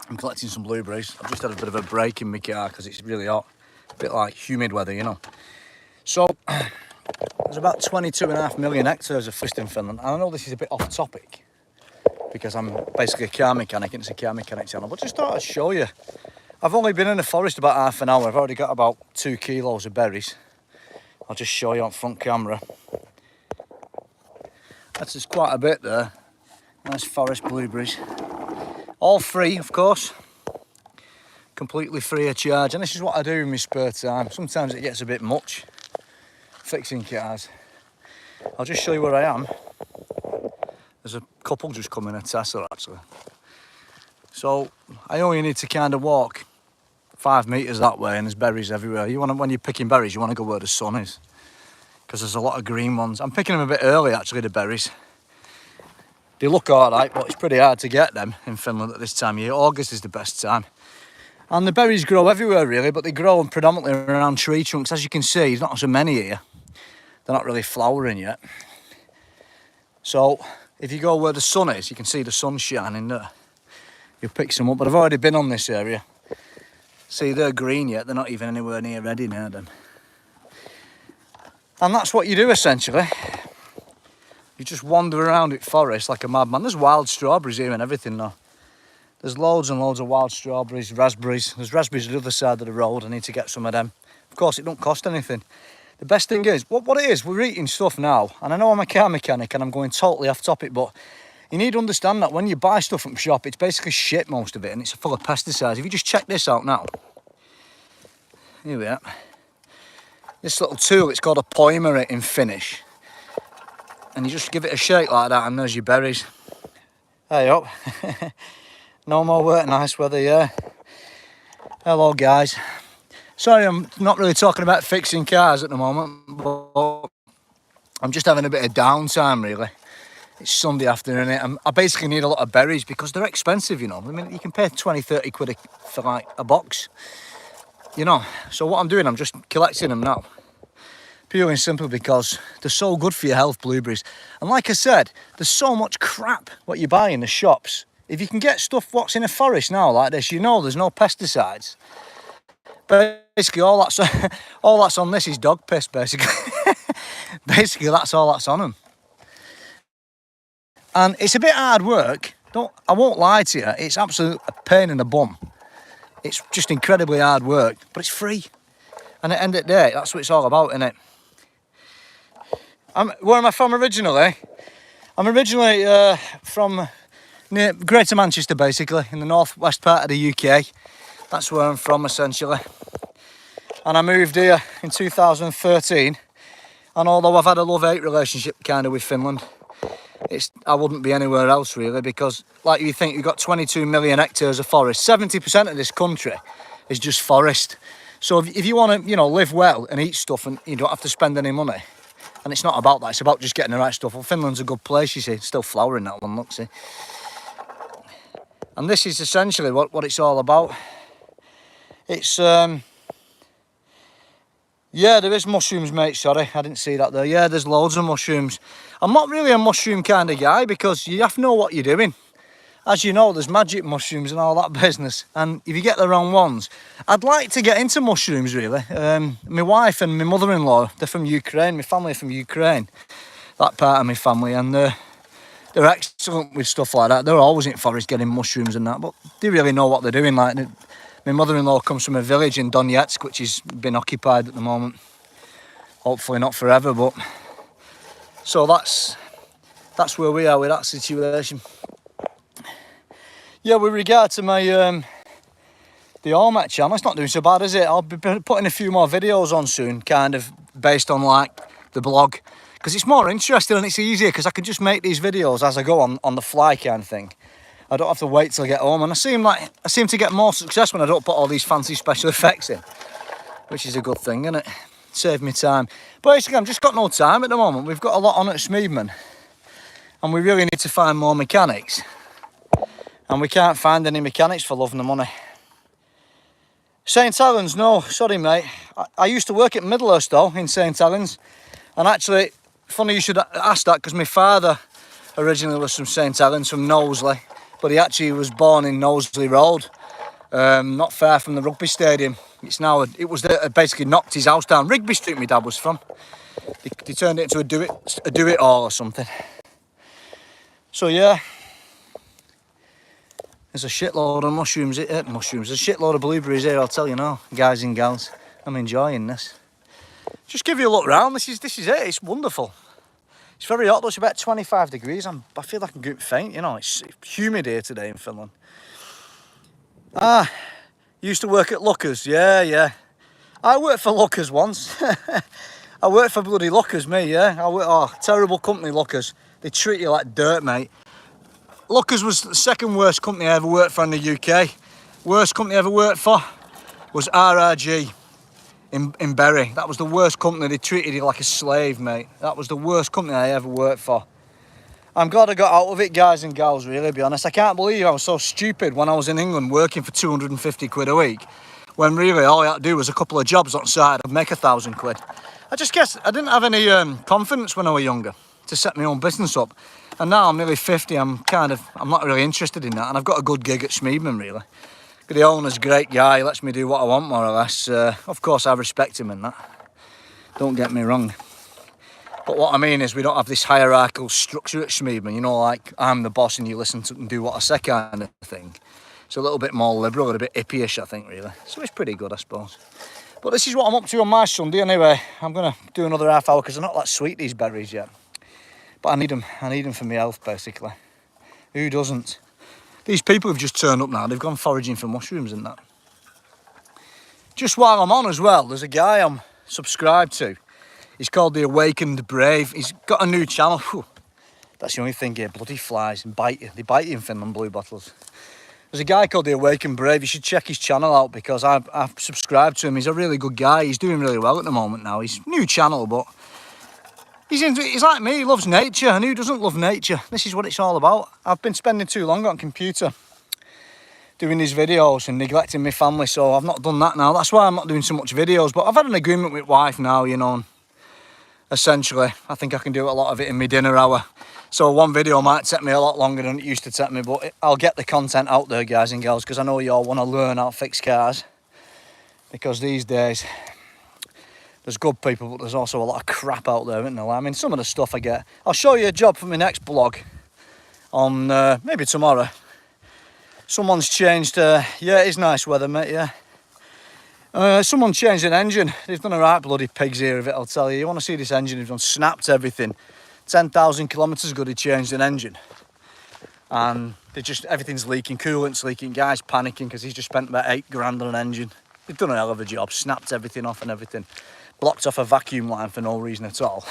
I'm collecting some blueberries. I've just had a bit of a break in my car because it's really hot. A bit like humid weather, you know. So, there's about 22.5 million hectares of forest in Finland. And I know this is a bit off topic because I'm basically a car mechanic and it's a car mechanic channel, but just thought I'd show you. I've only been in the forest about half an hour. I've already got about 2 kilos of berries. I'll just show you on front camera. That's just quite a bit there. Nice forest blueberries. All free, of course. Completely free of charge. And this is what I do in my spare time. Sometimes it gets a bit much fixing cars. I'll just show you where I am. There's a couple just coming, a Tesla actually. So I only need to kind of walk 5 meters that way and there's berries everywhere. When you're picking berries, you want to go where the sun is because there's a lot of green ones. I'm picking them a bit early actually, the berries. They look alright, but it's pretty hard to get them in Finland at this time of year. August is the best time. And the berries grow everywhere really, but they grow predominantly around tree trunks. As you can see, there's not so many here. They're not really flowering yet. So if you go where the sun is, you can see the sun shining there. You'll pick some up, but I've already been on this area. See, they're green yet. They're not even anywhere near ready now then. And that's what you do essentially. You just wander around it forest like a madman. There's wild strawberries here and everything though. There's loads and loads of wild strawberries, raspberries. There's raspberries on the other side of the road. I need to get some of them. Of course, it don't cost anything. The best thing is, what it is, we're eating stuff now. And I know I'm a car mechanic and I'm going totally off topic, but you need to understand that when you buy stuff from the shop, it's basically shit, most of it, and it's full of pesticides. If you just check this out now. Here we are. This little tool, it's called a poimer in Finnish. And you just give it a shake like that and there's your berries. Hey up. No more work, nice weather, yeah. Hello guys. Sorry, I'm not really talking about fixing cars at the moment, but I'm just having a bit of downtime really. It's Sunday afternoon. I basically need a lot of berries because they're expensive, you know. I mean, you can pay 20, 30 quid for like a box, you know. So what I'm doing, I'm just collecting them now. Purely and simply because they're so good for your health, blueberries. And like I said, there's so much crap what you buy in the shops. If you can get stuff what's in a forest now like this, you know there's no pesticides. Basically all that's on this is dog piss, basically. Basically that's all that's on them. And it's a bit hard work. I won't lie to you, it's absolute a pain in the bum. It's just incredibly hard work, but it's free. And at the end of the day, that's what it's all about, innit? Where am I from originally? I'm originally from near Greater Manchester, basically, in the northwest part of the UK. That's where I'm from, essentially. And I moved here in 2013. And although I've had a love-hate relationship kind of with Finland, I wouldn't be anywhere else really, because like you think, you've got 22 million hectares of forest. 70% of this country is just forest. So if you want to, you know, live well and eat stuff and you don't have to spend any money, and it's not about that, it's about just getting the right stuff. Well, Finland's a good place, you see. It's still flowering, that one, look, see. And this is essentially what it's all about. It's, yeah, there is mushrooms, mate, sorry, I didn't see that there. Yeah, there's loads of mushrooms. I'm not really a mushroom kind of guy because you have to know what you're doing. As you know, there's magic mushrooms and all that business. And if you get the wrong ones, I'd like to get into mushrooms, really. My wife and my mother-in-law, they're from Ukraine. My family are from Ukraine, that part of my family. And they're excellent with stuff like that. They're always in forest getting mushrooms and that. But they really know what they're doing. Like, my mother-in-law comes from a village in Donetsk, which has been occupied at the moment. Hopefully not forever, but... So that's where we are with that situation. Yeah, with regard to my the AllMech channel, it's not doing so bad, is it? I'll be putting a few more videos on soon, kind of based on like the blog, because it's more interesting and it's easier because I can just make these videos as I go on the fly kind of thing. I don't have to wait till I get home, and I seem to get more success when I don't put all these fancy special effects in, which is a good thing, isn't it? Save me time. Basically, I've just got no time at the moment. We've got a lot on at Smeedman, and we really need to find more mechanics. And we can't find any mechanics for love and the money. St Helens, no, sorry mate. I used to work at Middlehurst though, in St Helens. And actually, funny you should ask that, because my father originally was from St Helens, from Knowsley. but he actually was born in Knowsley Road, not far from the rugby stadium. It's now, basically knocked his house down. Rigby Street my dad was from. They turned it into a do-it-all or something. So yeah, there's a shitload of mushrooms, there's a shitload of blueberries here, I'll tell you now, guys and gals. I'm enjoying this. Just give you a look round, this is it, it's wonderful. It's very hot though, it's about 25 degrees. I feel like I'm going faint, you know, it's humid here today in Finland. Used to work at Lookers, yeah. I worked for Lookers once. I worked for bloody Lookers, me, yeah. Terrible company, Lookers. They treat you like dirt, mate. Lookers was the second worst company I ever worked for in the UK. Worst company I ever worked for was RRG in Bury. That was the worst company. They treated you like a slave, mate. That was the worst company I ever worked for. I'm glad I got out of it, guys and gals, really, to be honest. I can't believe I was so stupid when I was in England working for 250 quid a week, when really all I had to do was a couple of jobs on the side and make 1,000 quid. I just guess I didn't have any confidence when I was younger to set my own business up. And now I'm nearly 50, I'm not really interested in that. And I've got a good gig at Schmiedman, really. The owner's a great guy, he lets me do what I want, more or less. Of course, I respect him in that. Don't get me wrong. But what I mean is we don't have this hierarchical structure at Schmiedman, you know, like I'm the boss and you listen to and do what I say kind of thing. It's a little bit more liberal, a bit hippie-ish, I think, really. So it's pretty good, I suppose. But this is what I'm up to on my Sunday anyway. I'm going to do another half hour because they're not that sweet, these berries, yet. But I need them for my health, basically. Who doesn't? These people have just turned up now, they've gone foraging for mushrooms and that. Just while I'm on as well, there's a guy I'm subscribed to. He's called The Awakened Brave. He's got a new channel. Whew. That's the only thing here, bloody flies and bite you. They bite you in Finland, blue bottles. There's a guy called The Awakened Brave. You should check his channel out because I've subscribed to him. He's a really good guy. He's doing really well at the moment now. He's new channel, but he's like me. He loves nature, and who doesn't love nature? This is what it's all about. I've been spending too long on computer doing these videos and neglecting my family, so I've not done that now. That's why I'm not doing so much videos, but I've had an agreement with wife now, you know. Essentially, I think I can do a lot of it in my dinner hour. So one video might take me a lot longer than it used to take me, but I'll get the content out there, guys and girls, because I know you all want to learn how to fix cars. Because these days, there's good people, but there's also a lot of crap out there, isn't there? I mean, some of the stuff I get. I'll show you a job for my next blog on maybe tomorrow. Someone's changed, yeah, it is nice weather, mate, yeah. Someone changed an engine. They've done a right bloody pigs here of it, I'll tell you. You want to see this engine, they've done snapped everything. 10,000 kilometres ago they changed an engine. And everything's leaking, coolant's leaking, guys panicking because he's just spent about 8 grand on an engine. They've done a hell of a job, snapped everything off and everything. Blocked off a vacuum line for no reason at all.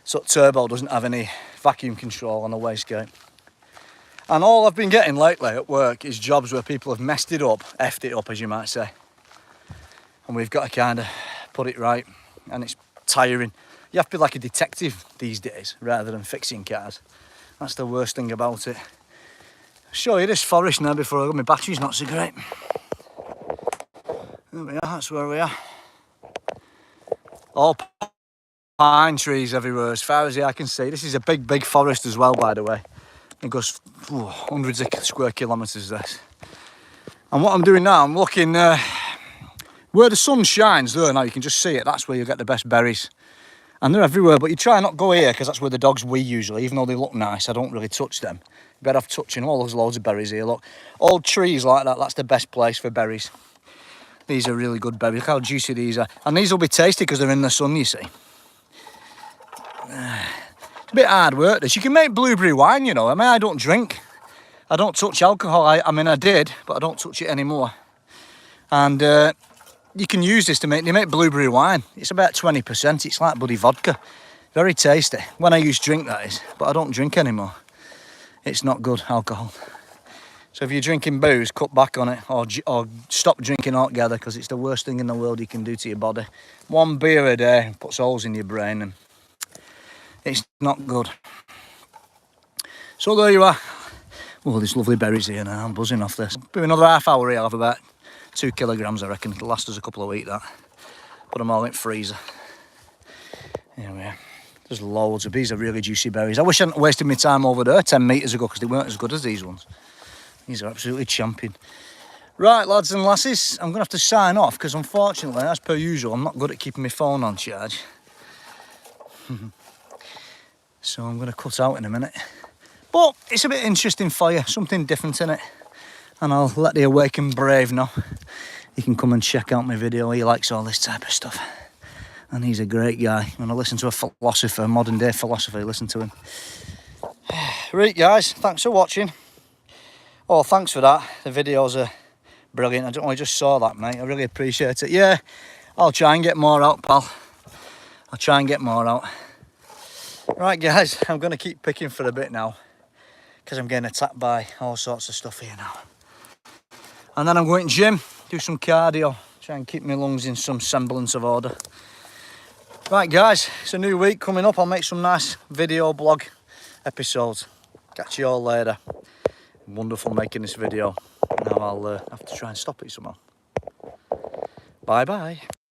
So turbo doesn't have any vacuum control on the wastegate. And all I've been getting lately at work is jobs where people have messed it up, effed it up as you might say. And we've got to kind of put it right, and it's tiring. You have to be like a detective these days rather than fixing cars. That's the worst thing about it. I'll show you this forest now before I go. My battery's not so great. There we are, that's where we are. All pine trees everywhere as far as the eye can see. This is a big, big forest as well, by the way. It goes hundreds of square kilometres, this. And what I'm doing now, I'm looking where the sun shines there. Now you can just see it. That's where you get the best berries. And they're everywhere, but you try not go here because that's where the dogs wee usually. Even though they look nice, I don't really touch them. You better off touching. Oh, there's loads of berries here, look. Old trees like that, that's the best place for berries. These are really good berries. Look how juicy these are. And these will be tasty because they're in the sun, you see. It's a bit hard work, this. You can make blueberry wine, you know. I mean, I don't drink. I don't touch alcohol. I mean, I did, but I don't touch it anymore. And you can use this to make blueberry wine. It's about 20%. It's like bloody vodka. Very tasty. When I used to drink, that is. But I don't drink anymore. It's not good, alcohol. So if you're drinking booze, cut back on it or stop drinking altogether because it's the worst thing in the world you can do to your body. One beer a day puts holes in your brain and it's not good. So there you are. Oh, there's lovely berries here now. I'm buzzing off this. Maybe another half hour here. I'll have about 2 kilograms, I reckon. It'll last us a couple of weeks, that. Put them all in the freezer. Here we are. There's loads of these are really juicy berries. I wish I hadn't wasted my time over there 10 metres ago because they weren't as good as these ones. These are absolutely champion. Right, lads and lasses, I'm going to have to sign off because unfortunately, as per usual, I'm not good at keeping my phone on charge. So I'm going to cut out in a minute. But it's a bit interesting for you, something different in it. And I'll let the awakened brave know. He can come and check out my video. He likes all this type of stuff. And he's a great guy. When I listen to a philosopher, modern day philosopher, listen to him. Right, guys, thanks for watching. Oh, thanks for that. The videos are brilliant. I just saw that, mate. I really appreciate it. Yeah, I'll try and get more out, pal. I'll try and get more out. Right, guys, I'm going to keep picking for a bit now because I'm getting attacked by all sorts of stuff here now. And then I'm going to gym, do some cardio, try and keep my lungs in some semblance of order. Right, guys, it's a new week coming up. I'll make some nice video blog episodes. Catch you all later. Wonderful making this video. Now I'll have to try and stop it somehow. Bye bye.